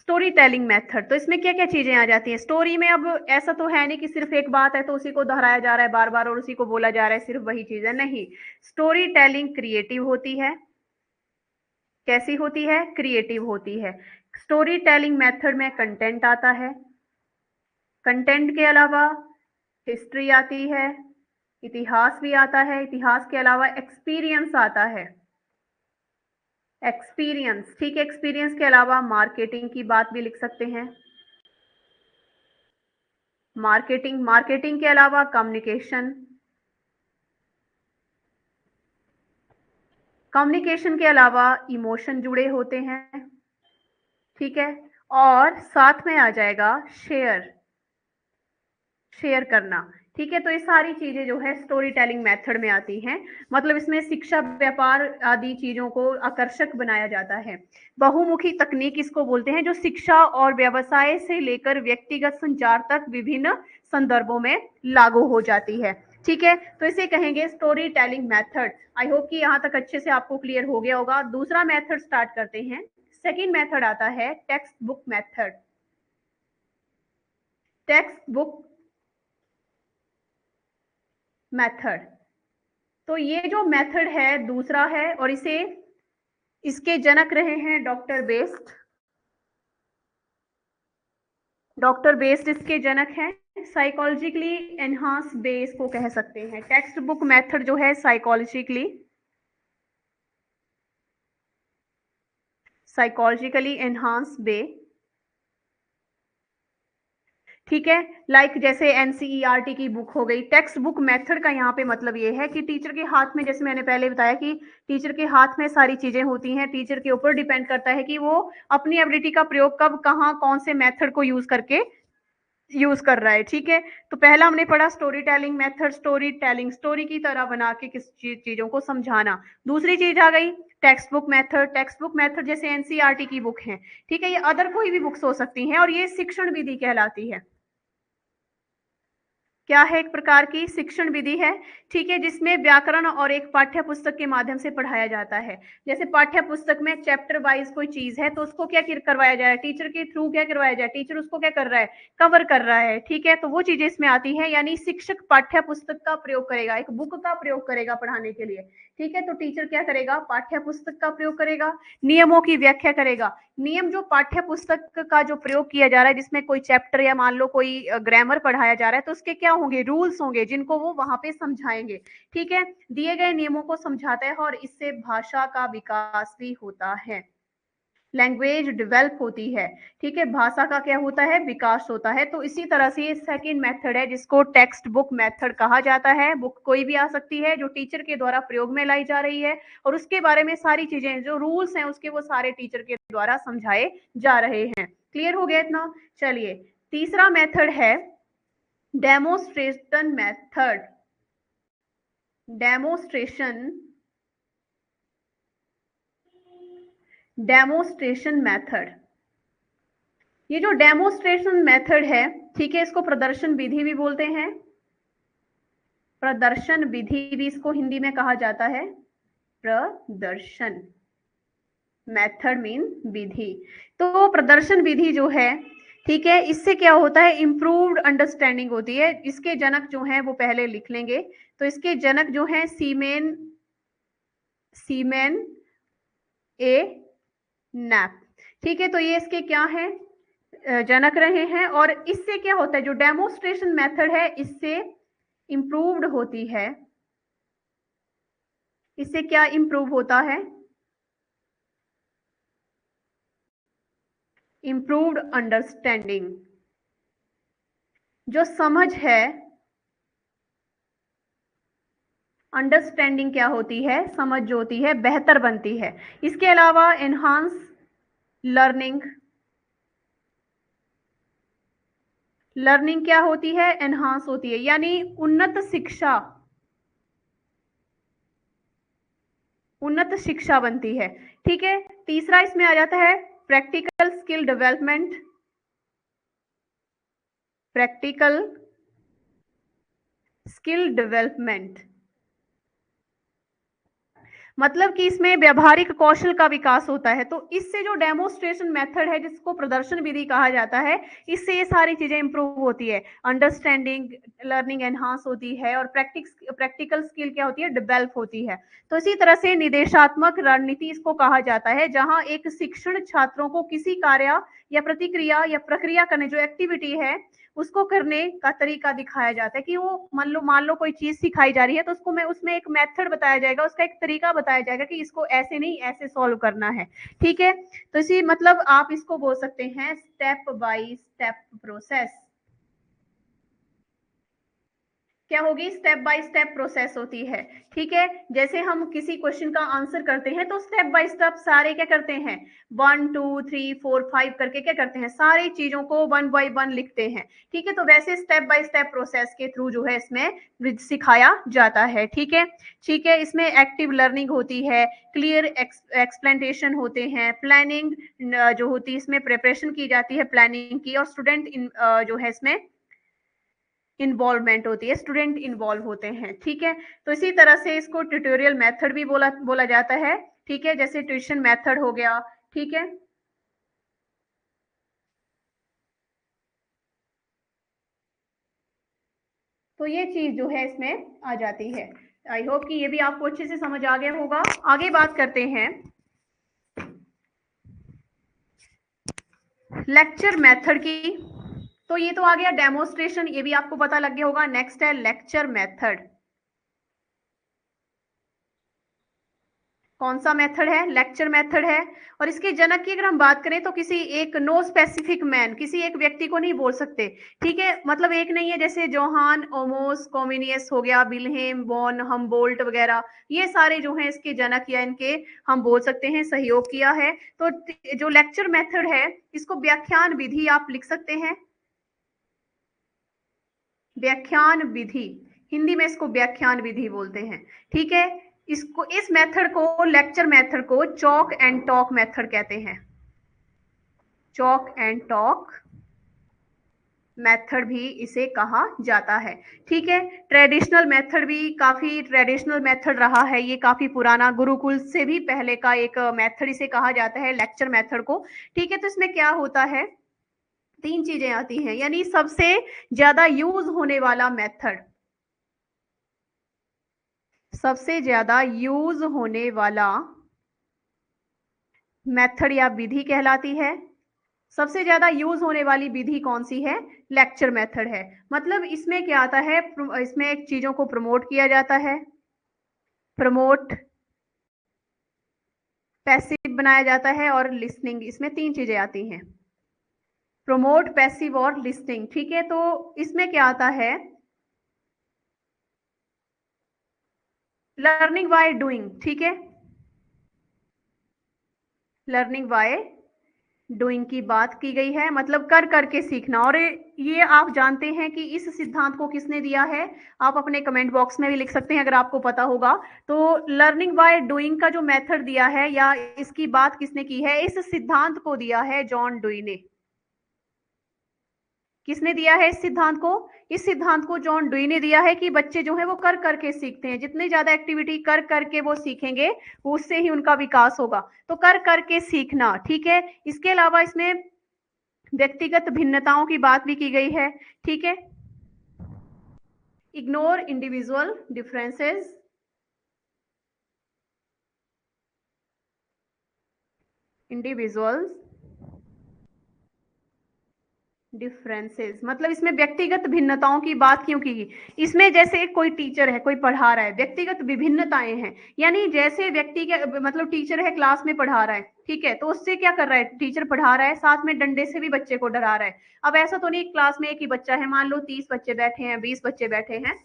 Story telling method, तो इसमें क्या क्या चीजें आ जाती हैं स्टोरी में। अब ऐसा तो है नहीं कि सिर्फ एक बात है तो उसी को दोहराया जा रहा है बार बार और उसी को बोला जा रहा है, सिर्फ वही चीज है, नहीं। स्टोरी टेलिंग क्रिएटिव होती है। कैसी होती है? क्रिएटिव होती है। स्टोरी टेलिंग मेथड में कंटेंट आता है, कंटेंट के अलावा हिस्ट्री आती है, इतिहास भी आता है, इतिहास के अलावा एक्सपीरियंस आता है, एक्सपीरियंस, ठीक है। एक्सपीरियंस के अलावा मार्केटिंग की बात भी लिख सकते हैं, मार्केटिंग, मार्केटिंग के अलावा कम्युनिकेशन, कम्युनिकेशन के अलावा इमोशन जुड़े होते हैं, ठीक है। और साथ में आ जाएगा शेयर, शेयर करना, ठीक है। तो ये सारी चीजें जो है स्टोरी टेलिंग मेथड में आती हैं। मतलब इसमें शिक्षा, व्यापार आदि चीजों को आकर्षक बनाया जाता है। बहुमुखी तकनीक इसको बोलते हैं, जो शिक्षा और व्यवसाय से लेकर व्यक्तिगत संचार तक विभिन्न संदर्भों में लागू हो जाती है, ठीक है। तो इसे कहेंगे story telling method. I hope कि यहाँ तक अच्छे से आपको क्लियर हो गया होगा। दूसरा मेथड स्टार्ट करते हैं। सेकेंड मेथड आता है text book method. Text book method, तो ये जो मेथड है दूसरा है, और इसे, इसके जनक रहे हैं डॉक्टर बेस्ट। डॉक्टर बेस्ट इसके जनक हैं। साइकोलॉजिकली एनहांस बे इसको कह सकते हैं। टेक्स्ट बुक मेथड जो है साइकोलॉजिकली एनहांस बे, ठीक है। लाइक जैसे एनसीईआरटी की बुक हो गई। टेक्स्ट बुक मेथड का यहाँ पे मतलब ये है कि टीचर के हाथ में, जैसे मैंने पहले बताया कि टीचर के हाथ में सारी चीजें होती हैं, टीचर के ऊपर डिपेंड करता है कि वो अपनी एबिलिटी का प्रयोग कब, कहाँ, कौन से मेथड को यूज करके यूज कर रहा है, ठीक है। तो पहला हमने पढ़ा story telling method, story telling, story की तरह बना के किस चीजों को समझाना। दूसरी चीज आ गई text book method. Text book method जैसे एनसीईआरटी की बुक है, ठीक है, ये अदर कोई भी बुक्स हो सकती हैं, और ये शिक्षण विधि कहलाती है। क्या है? एक प्रकार की शिक्षण विधि है, ठीक है, जिसमें व्याकरण और एक पाठ्य पुस्तक के माध्यम से पढ़ाया जाता है। जैसे पाठ्य पुस्तक में चैप्टर वाइज कोई चीज है तो उसको क्या करवाया जाए, टीचर के थ्रू क्या करवाया जाए, टीचर उसको क्या कर रहा है, कवर कर रहा है, ठीक है। तो वो चीजें इसमें आती है, यानी शिक्षक पाठ्य पुस्तक का प्रयोग करेगा, एक बुक का प्रयोग करेगा पढ़ाने के लिए, ठीक है। तो टीचर क्या करेगा, पाठ्य पुस्तक का प्रयोग करेगा, नियमों की व्याख्या करेगा। नियम जो पाठ्य पुस्तक का जो प्रयोग किया जा रहा है, जिसमें कोई चैप्टर या मान लो कोई ग्रामर पढ़ाया जा रहा है, तो उसके क्या होंगे, रूल्स होंगे, जिनको वो वहां पे समझाएंगे, ठीक है। दिए गए नियमों को समझाता है और इससे भाषा का विकास भी होता है, लैंग्वेज डेवलप होती है, ठीक है, भाषा का क्या होता है, विकास होता है। तो इसी तरह से ये सेकेंड मेथड है जिसको टेक्स्ट बुक मेथड कहा जाता है। बुक कोई भी आ सकती है जो टीचर के द्वारा प्रयोग में लाई जा रही है, और उसके बारे में सारी चीजें जो रूल्स हैं उसके वो सारे टीचर के द्वारा समझाए जा रहे हैं। क्लियर हो गया इतना? चलिए, तीसरा मेथड है demonstration method. Demonstration, demonstration method, ये जो डेमोस्ट्रेशन मेथड है, ठीक है, इसको प्रदर्शन विधि भी बोलते हैं। प्रदर्शन विधि भी इसको हिंदी में कहा जाता है। प्रदर्शन, मेथड मीन विधि। तो प्रदर्शन विधि जो है, ठीक है, इससे क्या होता है, इंप्रूव्ड अंडरस्टैंडिंग होती है। इसके जनक जो हैं वो पहले लिख लेंगे। तो इसके जनक जो हैं सीमेन, सीमेन ए नैप, ठीक है। तो ये इसके क्या है, जनक रहे हैं। और इससे क्या होता है, जो डेमोस्ट्रेशन मेथड है इससे इंप्रूव्ड होती है। इससे क्या इंप्रूव होता है, इंप्रूव्ड अंडरस्टैंडिंग। जो समझ है, अंडरस्टैंडिंग क्या होती है, समझ जो होती है बेहतर बनती है। इसके अलावा एनहांस लर्निंग, लर्निंग क्या होती है, एनहांस होती है, यानी उन्नत शिक्षा, उन्नत शिक्षा बनती है, ठीक है। तीसरा इसमें आ जाता है practical skill development. Practical skill development मतलब कि इसमें व्यावहारिक कौशल का विकास होता है। तो इससे जो डेमोन्स्ट्रेशन मेथड है, जिसको प्रदर्शन विधि कहा जाता है, इससे ये सारी चीजें इंप्रूव होती है। अंडरस्टैंडिंग, लर्निंग एनहांस होती है और प्रैक्टिकल स्किल क्या होती है, डेवलप होती है। तो इसी तरह से निर्देशात्मक रणनीति इसको कहा जाता है, जहां एक शिक्षण छात्रों को किसी कार्य या प्रतिक्रिया या प्रक्रिया करने, जो एक्टिविटी है उसको करने का तरीका दिखाया जाता है। कि वो मान लो कोई चीज सिखाई जा रही है, तो उसको मैं उसमें एक मेथड बताया जाएगा, उसका एक तरीका बताया जाएगा कि इसको ऐसे नहीं ऐसे सॉल्व करना है। ठीक है, तो इसी मतलब आप इसको बोल सकते हैं स्टेप बाय स्टेप प्रोसेस। क्या होगी, स्टेप बाय स्टेप प्रोसेस होती है। ठीक है, जैसे हम किसी क्वेश्चन का आंसर करते हैं तो स्टेप बाय स्टेप सारे क्या करते हैं, 1 2 3 4 5 करके क्या करते हैं, सारी चीजों को 1 बाय 1 लिखते हैं। ठीक है, तो वैसे स्टेप बाय स्टेप प्रोसेस के थ्रू जो है इसमें सिखाया जाता है। ठीक है, ठीक है, इसमें एक्टिव लर्निंग होती है, क्लियर एक्सप्लेनेशन होते हैं, प्लानिंग जो होती है इसमें प्रिपरेशन की जाती है प्लानिंग की, और स्टूडेंट जो है इसमें इन्वॉल्वमेंट होती है, स्टूडेंट इन्वॉल्व होते हैं। ठीक है, तो इसी तरह से इसको ट्यूटोरियल मेथड भी बोला जाता है। ठीक है, जैसे ट्यूशन मेथड हो गया। ठीक है, तो ये चीज जो है इसमें आ जाती है। आई होप कि ये भी आपको अच्छे से समझ आ गया होगा। आगे बात करते हैं लेक्चर मेथड की। तो ये तो आ गया डेमोन्स्ट्रेशन, ये भी आपको पता लग गया होगा। नेक्स्ट है लेक्चर मेथड। कौन सा मेथड है, लेक्चर मेथड है। और इसके जनक की अगर हम बात करें तो किसी एक नो स्पेसिफिक मैन, किसी एक व्यक्ति को नहीं बोल सकते। ठीक है, मतलब एक नहीं है, जैसे जोहान ओमोस कॉमिनियस हो गया, विल्हेम बोन हमबोल्ट वगैरह, ये सारे जो हैं इसके जनक या इनके हम बोल सकते हैं सहयोग किया है। तो जो लेक्चर मेथड है इसको व्याख्यान विधि आप लिख सकते हैं, व्याख्यान विधि, हिंदी में इसको व्याख्यान विधि बोलते हैं। ठीक है, इसको इस मेथड को, लेक्चर मेथड को चॉक एंड टॉक मेथड कहते हैं, चॉक एंड टॉक मेथड भी इसे कहा जाता है। ठीक है, ट्रेडिशनल मेथड भी, काफी ट्रेडिशनल मेथड रहा है ये, काफी पुराना, गुरुकुल से भी पहले का एक मेथड इसे कहा जाता है, लेक्चर मेथड को। ठीक है, तो इसमें क्या होता है, तीन चीजें आती हैं, यानी सबसे ज्यादा यूज होने वाला मेथड, सबसे ज्यादा यूज होने वाला मेथड या विधि कहलाती है। सबसे ज्यादा यूज होने वाली विधि कौन सी है, लेक्चर मेथड है। मतलब इसमें क्या आता है, इसमें चीजों को प्रमोट किया जाता है, प्रमोट, पैसिव बनाया जाता है और लिसनिंग, इसमें तीन चीजें आती हैं, प्रमोट, पैसिव और लिसनिंग। ठीक है, तो इसमें क्या आता है, लर्निंग बाय डूइंग। ठीक है, लर्निंग बाय डूइंग की बात की गई है, मतलब कर करके सीखना। और ये आप जानते हैं कि इस सिद्धांत को किसने दिया है, आप अपने कमेंट बॉक्स में भी लिख सकते हैं अगर आपको पता होगा। तो लर्निंग बाय डूइंग का जो मेथड दिया है या इसकी बात किसने की है, इस सिद्धांत को दिया है जॉन डुई ने। किसने दिया है इस सिद्धांत को, इस सिद्धांत को जॉन डुई ने दिया है कि बच्चे जो है वो कर करके सीखते हैं, जितनी ज्यादा एक्टिविटी कर करके वो सीखेंगे उससे ही उनका विकास होगा। तो कर करके सीखना। ठीक है, इसके अलावा इसमें व्यक्तिगत भिन्नताओं की बात भी की गई है। ठीक है, ignore individual differences, individuals differences, मतलब इसमें व्यक्तिगत भिन्नताओं की बात क्यों की, इसमें जैसे कोई टीचर है, कोई पढ़ा रहा है, व्यक्तिगत विभिन्नताएं हैं, यानी जैसे व्यक्ति के मतलब टीचर है क्लास में पढ़ा रहा है, ठीक है, तो उससे क्या कर रहा है, टीचर पढ़ा रहा है, साथ में डंडे से भी बच्चे को डरा रहा है। अब ऐसा तो नहीं क्लास में एक ही बच्चा है, मान लो 30 बच्चे बैठे हैं, 20 बच्चे बैठे हैं।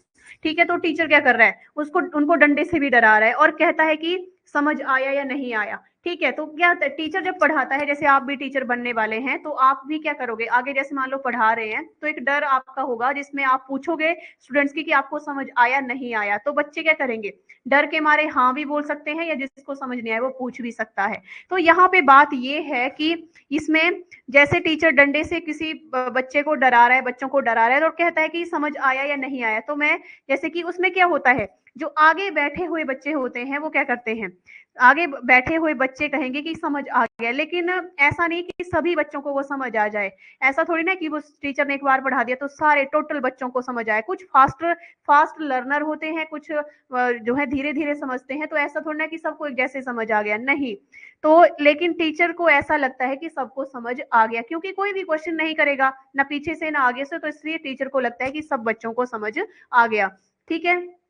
ठीक है, तो टीचर क्या कर रहा है, उसको उनको डंडे से भी डरा रहा है और कहता है कि समझ आया या नहीं आया। ठीक है, तो क्या टीचर जब पढ़ाता है, जैसे आप भी टीचर बनने वाले हैं, तो आप भी क्या करोगे आगे, जैसे मान लो पढ़ा रहे हैं तो एक डर आपका होगा जिसमें आप पूछोगे स्टूडेंट्स की कि आपको समझ आया नहीं आया, तो बच्चे क्या करेंगे, डर के मारे हाँ भी बोल सकते हैं, या जिसको समझ नहीं आया वो पूछ भी सकता है। तो यहाँ पे बात ये है कि इसमें जैसे टीचर डंडे से किसी बच्चे को डरा रहा है, बच्चों को डरा रहा है और कहता है कि समझ आया या नहीं आया, तो मैं जैसे कि उसमें क्या होता है, जो आगे बैठे हुए बच्चे होते हैं वो क्या करते हैं, आगे बैठे हुए बच्चे कहेंगे कि समझ आ गया, लेकिन ऐसा नहीं कि सभी बच्चों को वो समझ आ जाए। ऐसा थोड़ी ना कि वो टीचर ने एक बार पढ़ा दिया तो सारे टोटल बच्चों को समझ आए। कुछ फास्ट फास्ट लर्नर होते हैं, कुछ जो है धीरे धीरे समझते हैं, तो ऐसा थोड़ा ना कि सबको एक जैसे समझ आ गया, नहीं। तो लेकिन टीचर को ऐसा लगता है कि सबको समझ आ गया, क्योंकि कोई भी क्वेश्चन नहीं करेगा ना पीछे से ना आगे से, तो इसलिए टीचर को लगता है कि सब बच्चों को समझ आ गया। ठीक है,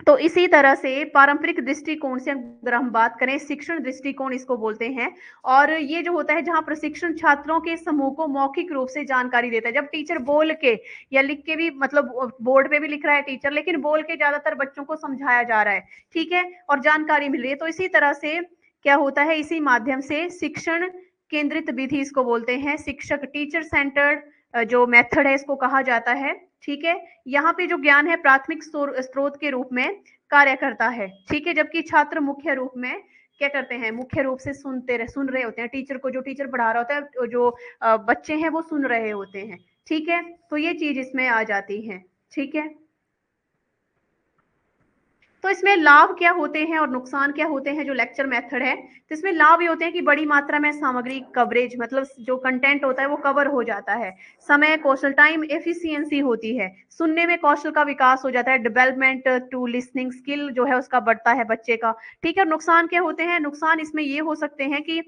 तो इसी तरह से पारंपरिक दृष्टिकोण से अगर हम बात करें, शिक्षण दृष्टिकोण इसको बोलते हैं। और ये जो होता है जहां प्रशिक्षण छात्रों के समूह को मौखिक रूप से जानकारी देता है, जब टीचर बोल के या लिख के भी, मतलब बोर्ड पे भी लिख रहा है टीचर, लेकिन बोल के ज्यादातर बच्चों को समझाया जा रहा है, ठीक है, और जानकारी मिल रही है। तो इसी तरह से क्या होता है, इसी माध्यम से शिक्षण केंद्रित विधि इसको बोलते हैं, शिक्षक टीचर सेंटर्ड जो मेथड है इसको कहा जाता है। ठीक है, यहाँ पे जो ज्ञान है प्राथमिक स्रोत के रूप में कार्य करता है। ठीक है, जबकि छात्र मुख्य रूप में क्या करते हैं, मुख्य रूप से सुन रहे होते हैं टीचर को, जो टीचर पढ़ा रहा होता है, जो बच्चे हैं वो सुन रहे होते हैं। ठीक है, तो ये चीज इसमें आ जाती है। ठीक है, तो इसमें लाभ क्या होते हैं और नुकसान क्या होते हैं, जो लेक्चर मेथड है, तो इसमें लाभ ये होते हैं कि बड़ी मात्रा में सामग्री कवरेज, मतलब जो कंटेंट होता है वो कवर हो जाता है, समय कौशल टाइम एफिशिएंसी होती है, सुनने में कौशल का विकास हो जाता है, डेवलपमेंट टू लिसनिंग स्किल जो है उसका बढ़ता है बच्चे का। ठीक है, नुकसान क्या होते हैं, नुकसान इसमें ये हो सकते हैं कि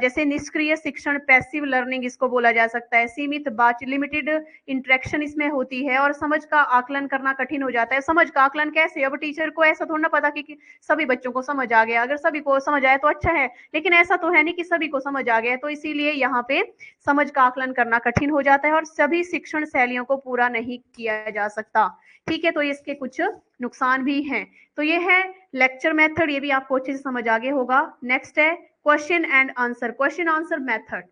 जैसे निष्क्रिय शिक्षण, पैसिव लर्निंग इसको बोला जा सकता है, सीमित बात, लिमिटेड इंटरेक्शन इसमें होती है, और समझ का आकलन करना कठिन हो जाता है। समझ का आकलन कैसे, अब टीचर को ऐसा थोड़ा ना पता कि सभी बच्चों को समझ आ गया, अगर सभी को समझ आए तो अच्छा है, लेकिन ऐसा तो है नहीं कि सभी को समझ आ गया, तो इसीलिए यहाँ पे समझ का आकलन करना कठिन हो जाता है और सभी शिक्षण शैलियों को पूरा नहीं किया जा सकता। ठीक है, तो इसके कुछ नुकसान भी हैं। तो ये है लेक्चर मेथड, ये भी आपको अच्छे से समझ आ गया होगा। नेक्स्ट है question and answer, question answer method.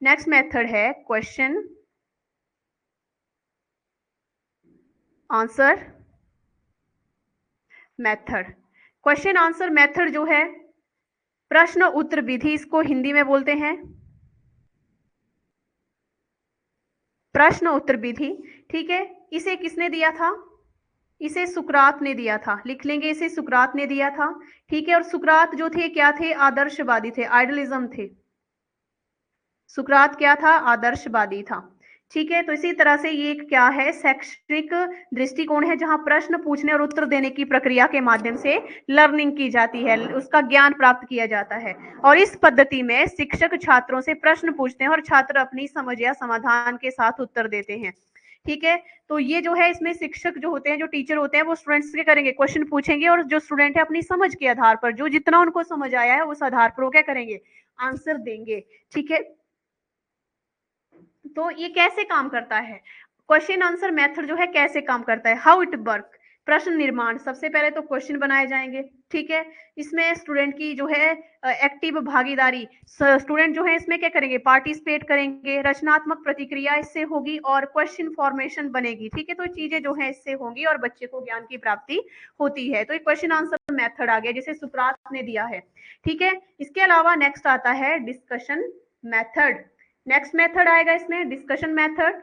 Next method है question answer method. Question answer method जो है प्रश्न उत्तर विधि इसको हिंदी में बोलते हैं, प्रश्न उत्तर विधि। ठीक है, इसे किसने दिया था, इसे सुकरात ने दिया था, लिख लेंगे इसे, सुकरात ने दिया था। ठीक है, और सुकरात जो थे क्या थे, आदर्शवादी थे, आइडलिज्म थे। सुकरात क्या था, आदर्शवादी था। ठीक है, तो इसी तरह से ये क्या है, शैक्षणिक दृष्टिकोण है, जहां प्रश्न पूछने और उत्तर देने की प्रक्रिया के माध्यम से लर्निंग की जाती है, उसका ज्ञान प्राप्त किया जाता है। और इस पद्धति में शिक्षक छात्रों से प्रश्न पूछते हैं और छात्र अपनी समझ या समाधान के साथ उत्तर देते हैं। ठीक है, तो ये जो है इसमें शिक्षक जो होते हैं, जो टीचर होते हैं, वो स्टूडेंट्स के करेंगे, क्वेश्चन पूछेंगे, और जो स्टूडेंट है अपनी समझ के आधार पर, जो जितना उनको समझ आया है उस आधार पर वो क्या करेंगे, आंसर देंगे। ठीक है, तो ये कैसे काम करता है, क्वेश्चन आंसर मेथड जो है कैसे काम करता है, हाउ इट वर्क। प्रश्न निर्माण, सबसे पहले तो क्वेश्चन बनाए जाएंगे। ठीक है, इसमें स्टूडेंट की जो है एक्टिव भागीदारी, स्टूडेंट जो है इसमें क्या करेंगे, पार्टिसिपेट करेंगे, रचनात्मक प्रतिक्रिया इससे होगी और क्वेश्चन फॉर्मेशन बनेगी। ठीक है, तो चीजें जो है इससे होंगी और बच्चे को ज्ञान की प्राप्ति होती है। तो ये क्वेश्चन आंसर मेथड आ गया जिसे सुकरात ने दिया है। ठीक है, इसके अलावा नेक्स्ट आता है डिस्कशन मेथड। नेक्स्ट मेथड आएगा इसमें डिस्कशन मेथड।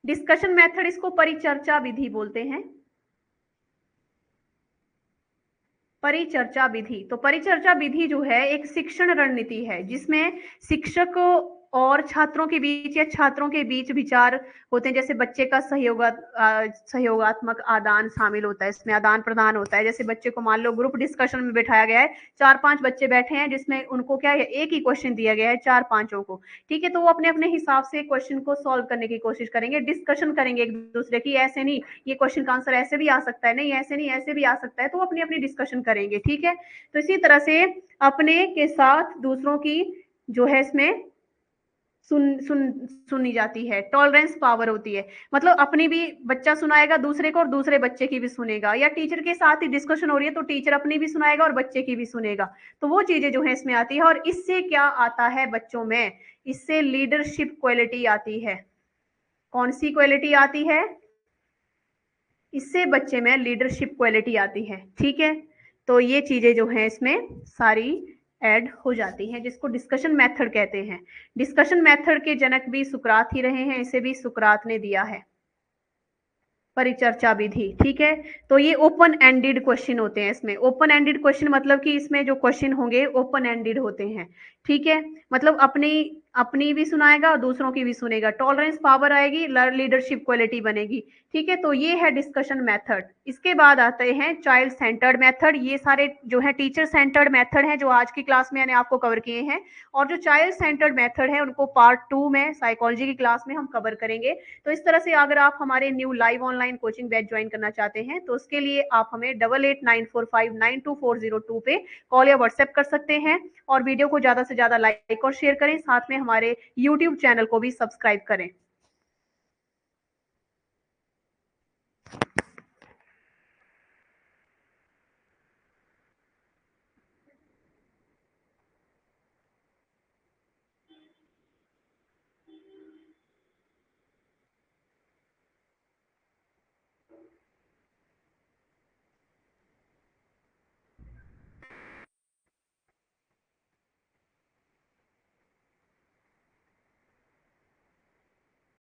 डिस्कशन मेथड इसको परिचर्चा विधि बोलते हैं, परिचर्चा विधि। तो परिचर्चा विधि जो है एक शिक्षण रणनीति है जिसमें शिक्षक और छात्रों के बीच या छात्रों के बीच विचार होते हैं, जैसे बच्चे का सहयोगात्मक आदान शामिल होता है, इसमें आदान प्रदान होता है। जैसे बच्चे को मान लो ग्रुप डिस्कशन में बैठाया गया है, 4-5 बच्चे बैठे हैं जिसमें उनको क्या है, एक ही क्वेश्चन दिया गया है 4-5 को। ठीक है, तो वो अपने अपने हिसाब से क्वेश्चन को सॉल्व करने की कोशिश करेंगे, डिस्कशन करेंगे एक दूसरे की, ऐसे नहीं ये क्वेश्चन का आंसर ऐसे भी आ सकता है, नहीं ऐसे नहीं ऐसे भी आ सकता है, तो अपनी अपनी डिस्कशन करेंगे। ठीक है, तो इसी तरह से अपने के साथ दूसरों की जो है इसमें सुनी जाती है, टॉलरेंस पावर होती है, मतलब अपनी भी बच्चा सुनाएगा दूसरे को और दूसरे बच्चे की भी सुनेगा, या टीचर के साथ ही डिस्कशन हो रही है तो टीचर अपनी भी सुनाएगा और बच्चे की भी सुनेगा। तो वो चीजें जो है इसमें आती है, और इससे क्या आता है बच्चों में, इससे लीडरशिप क्वालिटी आती है। कौन सी क्वालिटी आती है, इससे बच्चे में लीडरशिप क्वालिटी आती है। ठीक है, तो ये चीजें जो है इसमें सारी ऐड हो जाती हैं, जिसको डिस्कशन मेथड कहते हैं। डिस्कशन मेथड के जनक भी सुकरात ही रहे हैं, इसे भी सुकरात ने दिया है। परिचर्चा विधि, ठीक है। तो ये ओपन एंडेड क्वेश्चन होते हैं इसमें। ओपन एंडेड क्वेश्चन मतलब कि इसमें जो क्वेश्चन होंगे ओपन एंडेड होते हैं, ठीक है। मतलब अपनी अपनी भी सुनाएगा और दूसरों की भी सुनेगा, टॉलरेंस पावर आएगी, लीडरशिप क्वालिटी बनेगी, ठीक है। तो ये है डिस्कशन मेथड। इसके बाद आते हैं चाइल्ड सेंटर्ड मेथड। ये सारे जो है टीचर सेंटर्ड मेथड हैं जो आज की क्लास में मैंने आपको कवर किए हैं, और जो चाइल्ड सेंटर्ड मेथड है उनको पार्ट 2 में साइकोलॉजी की क्लास में हम कवर करेंगे। तो इस तरह से अगर आप हमारे new live online coaching batch join करना चाहते हैं तो उसके लिए आप हमें 8894592402 पे कॉल या व्हाट्सएप कर सकते हैं। और वीडियो को ज्यादा से ज्यादा लाइक और शेयर करें, साथ में हमारे यूट्यूब चैनल को भी सब्सक्राइब करें।